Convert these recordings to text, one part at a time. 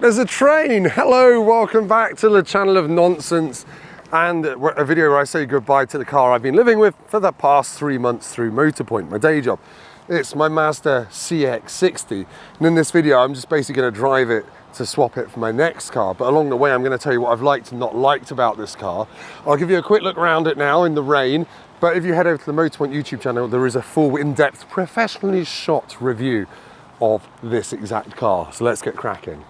There's a train. Hello, welcome back to the channel of nonsense and a video where I say goodbye to the car I've been living with for the past 3 months through Motorpoint, my day job. It's my Mazda CX-60, and in this video I'm just basically going to drive it to swap it for my next car, but along the way I'm going to tell you what I've liked and not liked about this car. I'll give you a quick look around it now in the rain, but if you head over to the Motorpoint YouTube channel, there is a full in-depth, professionally shot review of this exact car, so let's get cracking.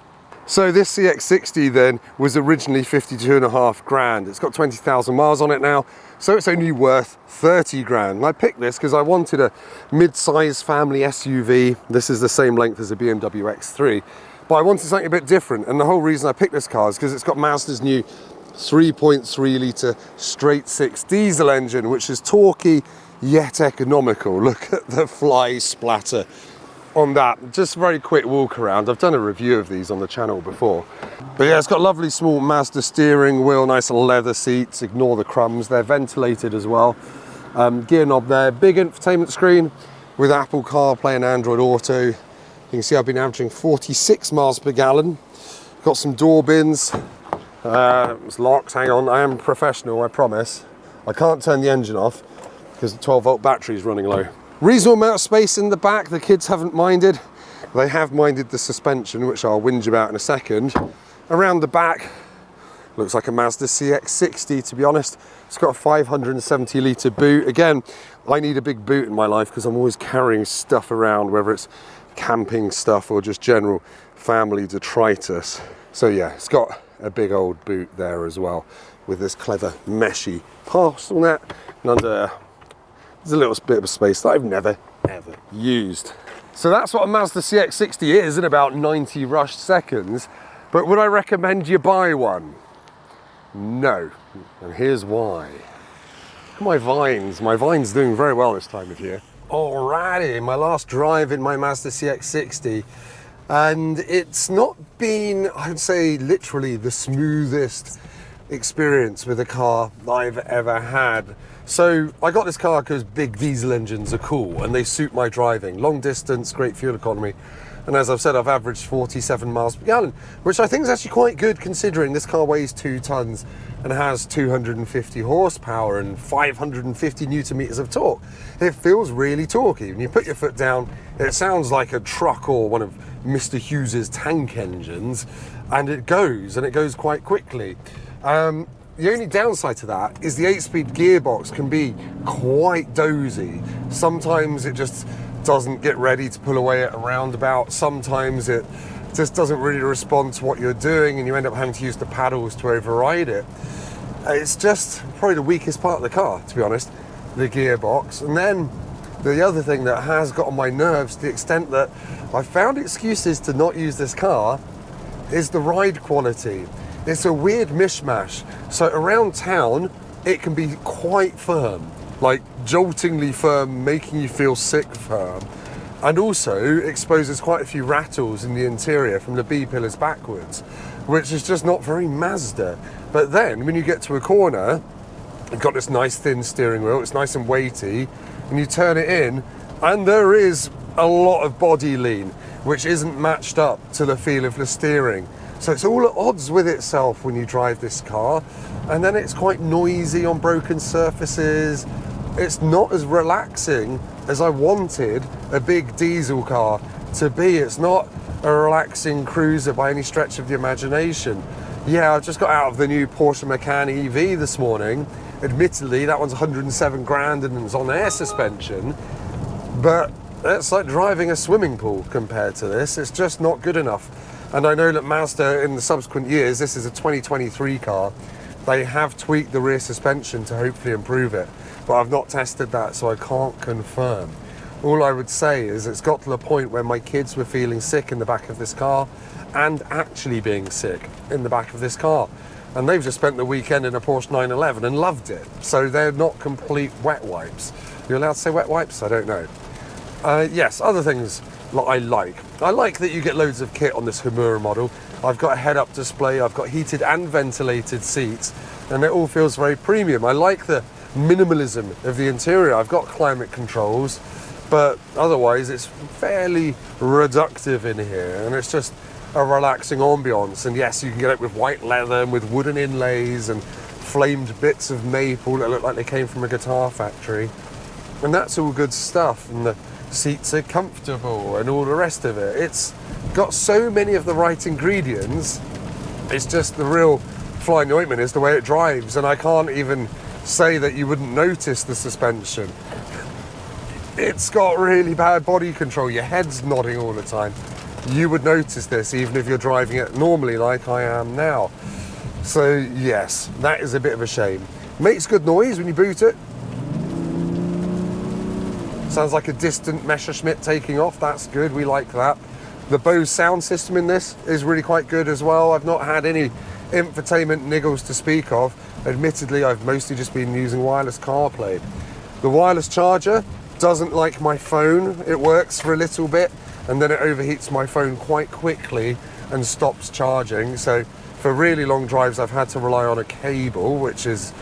So this CX60 then was originally 52.5 grand. It's got 20,000 miles on it now, so it's only worth 30 grand. And I picked this because I wanted a mid-size family SUV. This is the same length as a BMW X3, but I wanted something a bit different. And the whole reason I picked this car is because it's got Mazda's new 3.3 litre straight six diesel engine, which is torquey yet economical. Look at the fly splatter on that. Just a very quick walk around. I've done a review of these on the channel before. But yeah, it's got lovely small Mazda steering wheel, nice leather seats, ignore the crumbs, they're ventilated as well. Gear knob there, big infotainment screen with Apple CarPlay and Android Auto. You can see I've been averaging 46 miles per gallon. Got some door bins. It's locked, hang on, I am professional, I promise. I can't turn the engine off because the 12-volt battery is running low. Reasonable amount of space in the back, the kids haven't minded. They have minded the suspension, which I'll whinge about in a second. Around the back, looks like a Mazda CX-60 to be honest. It's got a 570 litre boot. Again, I need a big boot in my life because I'm always carrying stuff around, whether it's camping stuff or just general family detritus. So yeah, it's got a big old boot there as well with this clever meshy parcel net, and under there there's a little bit of space that I've never ever used. So that's what a Mazda CX-60 is in about 90 rushed seconds. But would I recommend you buy one? No. And here's why. Look at my vines. My vine's doing very well this time of year. Alrighty, my last drive in my Mazda CX-60. And it's not been, I'd say, literally the smoothest experience with a car I've ever had. So I got this car because big diesel engines are cool and they suit my driving. Long distance, great fuel economy. And as I've said, I've averaged 47 miles per gallon, which I think is actually quite good considering this car weighs 2 tons and has 250 horsepower and 550 newton meters of torque. It feels really torquey. When you put your foot down, it sounds like a truck or one of Mr. Hughes's tank engines, and it goes quite quickly. The only downside to that is the 8-speed gearbox can be quite dozy. Sometimes it just doesn't get ready to pull away at a roundabout. Sometimes it just doesn't really respond to what you're doing and you end up having to use the paddles to override it. It's just probably the weakest part of the car, to be honest, the gearbox. And then the other thing that has got on my nerves to the extent that I found excuses to not use this car is the ride quality. It's a weird mishmash. So around town, it can be quite firm, like joltingly firm, making you feel sick firm. And also exposes quite a few rattles in the interior from the B-pillars backwards, which is just not very Mazda. But then when you get to a corner, you've got this nice thin steering wheel, it's nice and weighty, and you turn it in, and there is a lot of body lean, which isn't matched up to the feel of the steering. So it's all at odds with itself when you drive this car, and then it's quite noisy on broken surfaces. It's not as relaxing as I wanted a big diesel car to be. It's not a relaxing cruiser by any stretch of the imagination. Yeah, I've just got out of the new Porsche Macan EV this morning. Admittedly, that one's 107 grand and it's on air suspension, but it's like driving a swimming pool compared to this. It's just not good enough. And I know that Mazda, in the subsequent years, this is a 2023 car, they have tweaked the rear suspension to hopefully improve it. But I've not tested that, so I can't confirm. All I would say is it's got to the point where my kids were feeling sick in the back of this car and actually being sick in the back of this car. And they've just spent the weekend in a Porsche 911 and loved it. So they're not complete wet wipes. You're allowed to say wet wipes? I don't know. Yes, other things I like. I like that you get loads of kit on this Humura model. I've got a head-up display, I've got heated and ventilated seats, and it all feels very premium. I like the minimalism of the interior. I've got climate controls, but otherwise it's fairly reductive in here, and it's just a relaxing ambience. And yes, you can get it with white leather and with wooden inlays and flamed bits of maple that look like they came from a guitar factory. And that's all good stuff. And the seats are comfortable and all the rest of it. It's got so many of the right ingredients. It's just the real fly in the ointment is the way it drives. And I can't even say that you wouldn't notice the suspension. It's got really bad body control. Your head's nodding all the time. You would notice this even if you're driving it normally like I am now. So yes, that is a bit of a shame. Makes good noise when you boot it. Sounds like a distant Messerschmitt taking off. That's good, we like that. The Bose sound system in this is really quite good as well. I've not had any infotainment niggles to speak of. Admittedly, I've mostly just been using wireless CarPlay. The wireless charger doesn't like my phone. It works for a little bit and then it overheats my phone quite quickly and stops charging. So for really long drives, I've had to rely on a cable, which is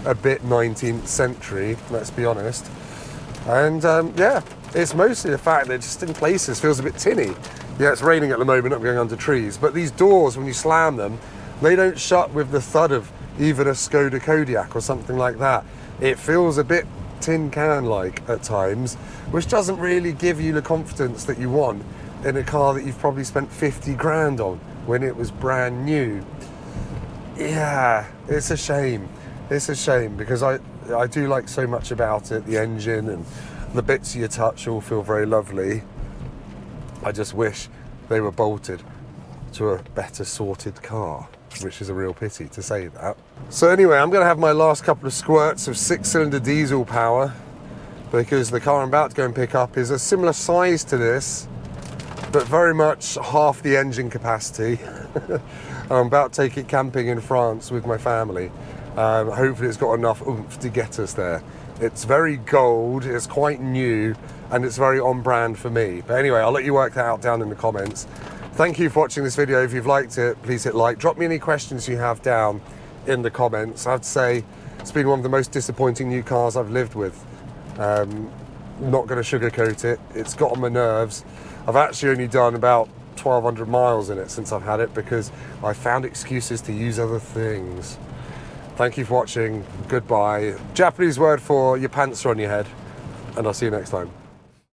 a bit 19th century, let's be honest. And yeah, it's mostly the fact that just in places feels a bit tinny. Yeah, it's raining at the moment, I'm going under trees, but these doors, when you slam them, they don't shut with the thud of even a Skoda Kodiaq or something like that. It feels a bit tin can-like at times, which doesn't really give you the confidence that you want in a car that you've probably spent 50 grand on when it was brand new. Yeah, it's a shame. It's a shame because I do like so much about it. The engine and the bits you touch all feel very lovely. I just wish they were bolted to a better sorted car, which is a real pity to say that. So anyway, I'm going to have my last couple of squirts of 6-cylinder diesel power because the car I'm about to go and pick up is a similar size to this, but very much half the engine capacity. I'm about to take it camping in France with my family. Hopefully it's got enough oomph to get us there. It's very gold, it's quite new, and it's very on brand for me. But anyway, I'll let you work that out down in the comments. Thank you for watching this video. If you've liked it, please hit like. Drop me any questions you have down in the comments. I have to say, it's been one of the most disappointing new cars I've lived with. Not going to sugarcoat it. It's got on my nerves. I've actually only done about 1,200 miles in it since I've had it because I found excuses to use other things. Thank you for watching. Goodbye. Japanese word for your pants are on your head. And I'll see you next time.